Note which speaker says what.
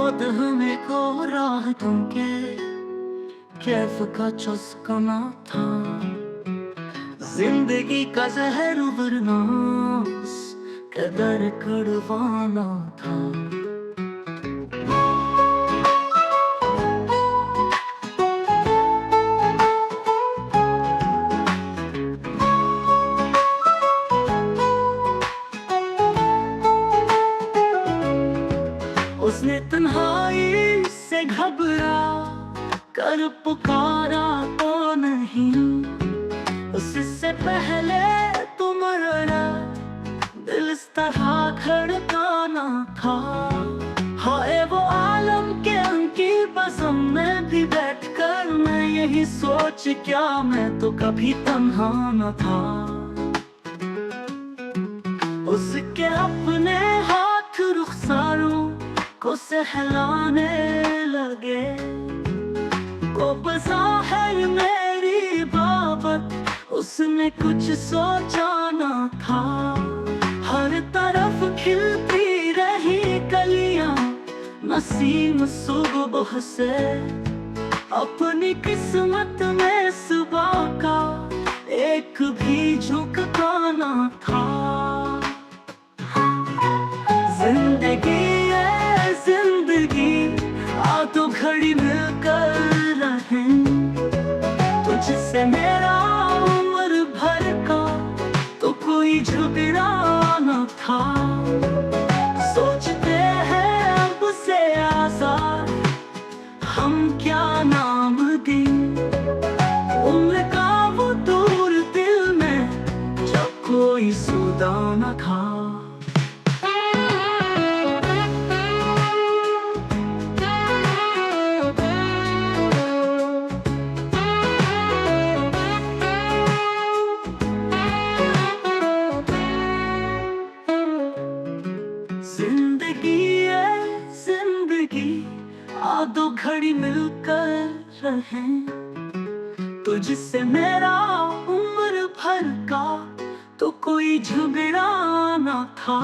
Speaker 1: बहुत हमें को राहतों के कैफ का चस्का ना था। जिंदगी का जहर वरनास कदर कड़वाना था। उसने तन्हाई से घबरा कर पुकारा तो नहीं, उससे पहले तुम्हारा दिल इस तरह धड़काना था। हाय वो आलम के उनकी बज़म में भी बैठकर मैं यही सोच क्या मैं तो कभी तन्हा न था। उसके अपने हाथ रुखसारों को सहलाने लगे, वो बज़ाहिर मेरी बाबत उसने कुछ सोचा न था। हर तरफ खिलती रही कलियां नसीम सुबह से, अपनी किस्मत में सुबह का एक भी झुकाना था। जिंदगी है जिंदगी, आ तो घड़ी मिलकर रहें, तुझसे मेरा उम्र भर का तो कोई झगड़ा न था। सोचते हैं अब से आजाद हम क्या नाम दें, उम्र का वो दूर दिल में जब कोई सुदा न था। जिंदगी है जिंदगी, आ दो घड़ी मिलकर रहें, तुझसे मेरा उम्र भर का तो कोई झगड़ा न था।